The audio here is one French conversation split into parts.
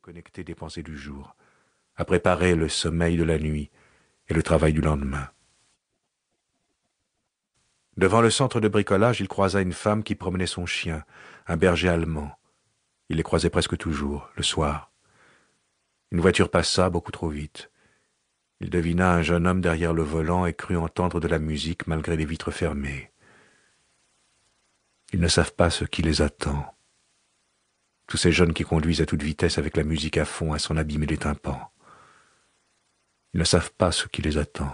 déconnecter des pensées du jour, à préparer le sommeil de la nuit et le travail du lendemain. Devant le centre de bricolage, il croisa une femme qui promenait son chien, un berger allemand. Il les croisait presque toujours, le soir. Une voiture passa beaucoup trop vite. Il devina un jeune homme derrière le volant et crut entendre de la musique malgré les vitres fermées. Ils ne savent pas ce qui les attend. Tous ces jeunes qui conduisent à toute vitesse avec la musique à fond à s'en abîmer les tympans. Ils ne savent pas ce qui les attend.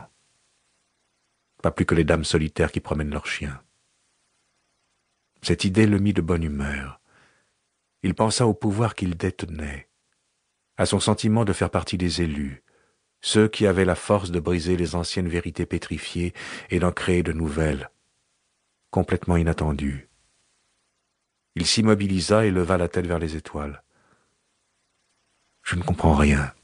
Pas plus que les dames solitaires qui promènent leurs chiens. Cette idée le mit de bonne humeur. Il pensa au pouvoir qu'il détenait, à son sentiment de faire partie des élus, ceux qui avaient la force de briser les anciennes vérités pétrifiées et d'en créer de nouvelles, complètement inattendues. Il s'immobilisa et leva la tête vers les étoiles. Je ne comprends rien.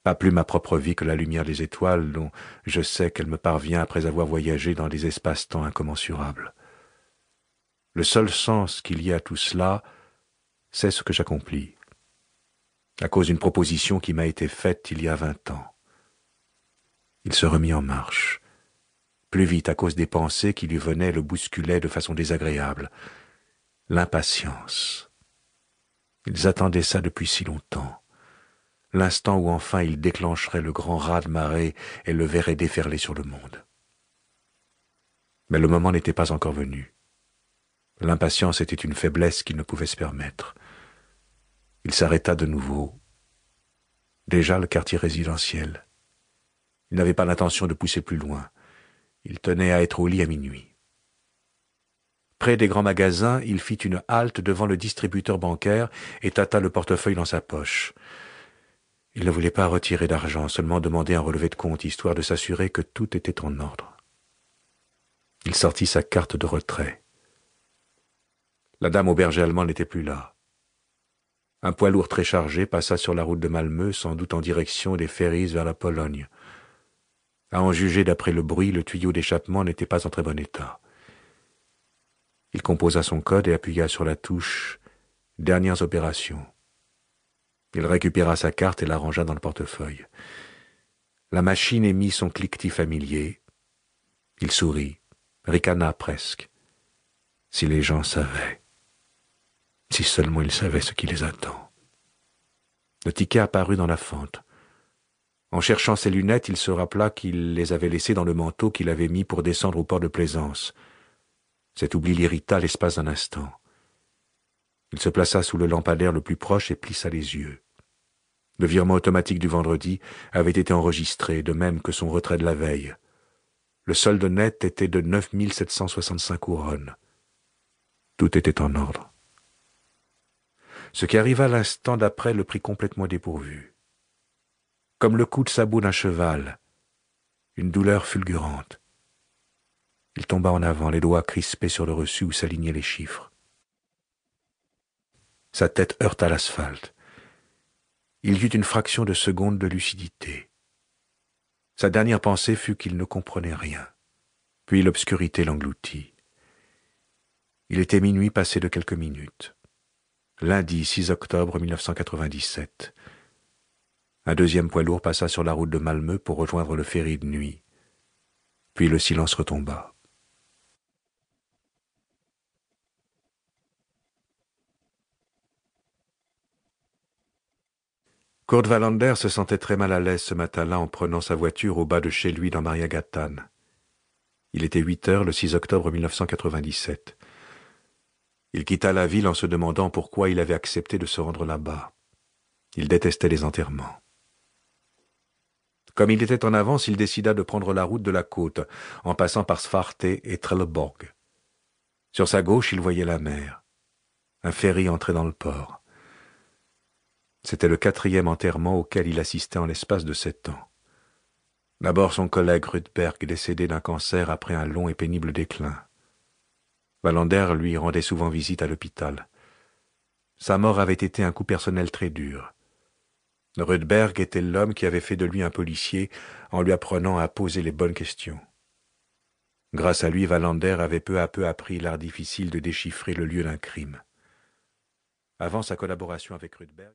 Pas plus ma propre vie que la lumière des étoiles dont je sais qu'elle me parvient après avoir voyagé dans des espaces-temps incommensurables. Le seul sens qu'il y a à tout cela, c'est ce que j'accomplis, à cause d'une proposition qui m'a été faite il y a 20 ans. Il se remit en marche, plus vite à cause des pensées qui lui venaient le bousculaient de façon désagréable. L'impatience. Ils attendaient ça depuis si longtemps. L'instant où enfin il déclencherait le grand raz-de-marée et le verrait déferler sur le monde. Mais le moment n'était pas encore venu. L'impatience était une faiblesse qu'il ne pouvait se permettre. Il s'arrêta de nouveau. Déjà le quartier résidentiel. Il n'avait pas l'intention de pousser plus loin. Il tenait à être au lit à minuit. Près des grands magasins, il fit une halte devant le distributeur bancaire et tâta le portefeuille dans sa poche. Il ne voulait pas retirer d'argent, seulement demander un relevé de compte, histoire de s'assurer que tout était en ordre. Il sortit sa carte de retrait. La dame au berger allemand n'était plus là. Un poids lourd très chargé passa sur la route de Malmö, sans doute en direction des ferries vers la Pologne. À en juger d'après le bruit, le tuyau d'échappement n'était pas en très bon état. Il composa son code et appuya sur la touche « Dernières opérations ». Il récupéra sa carte et la rangea dans le portefeuille. La machine émit son cliquetis familier. Il sourit, ricana presque. Si les gens savaient. Si seulement ils savaient ce qui les attend. Le ticket apparut dans la fente. En cherchant ses lunettes, il se rappela qu'il les avait laissées dans le manteau qu'il avait mis pour descendre au port de Plaisance. Cet oubli l'irrita l'espace d'un instant. Il se plaça sous le lampadaire le plus proche et plissa les yeux. Le virement automatique du vendredi avait été enregistré, de même que son retrait de la veille. Le solde net était de 9 765 couronnes. Tout était en ordre. Ce qui arriva l'instant d'après le prit complètement dépourvu. Comme le coup de sabot d'un cheval, une douleur fulgurante. Il tomba en avant, les doigts crispés sur le reçu où s'alignaient les chiffres. Sa tête heurta l'asphalte. Il y eut une fraction de seconde de lucidité. Sa dernière pensée fut qu'il ne comprenait rien. Puis l'obscurité l'engloutit. Il était minuit passé de quelques minutes. Lundi 6 octobre 1997. Un deuxième poids lourd passa sur la route de Malmö pour rejoindre le ferry de nuit. Puis le silence retomba. Kurt Wallander se sentait très mal à l'aise ce matin-là en prenant sa voiture au bas de chez lui dans Mariagatan. Il était 8 heures le 6 octobre 1997. Il quitta la ville en se demandant pourquoi il avait accepté de se rendre là-bas. Il détestait les enterrements. Comme il était en avance, il décida de prendre la route de la côte, en passant par Svarte et Trelleborg. Sur sa gauche, il voyait la mer. Un ferry entrait dans le port. C'était le 4e enterrement auquel il assistait en l'espace de 7 ans. D'abord son collègue Rudberg, décédé d'un cancer après un long et pénible déclin. Wallander lui rendait souvent visite à l'hôpital. Sa mort avait été un coup personnel très dur. Rudberg était l'homme qui avait fait de lui un policier en lui apprenant à poser les bonnes questions. Grâce à lui, Wallander avait peu à peu appris l'art difficile de déchiffrer le lieu d'un crime. Avant sa collaboration avec Rudberg,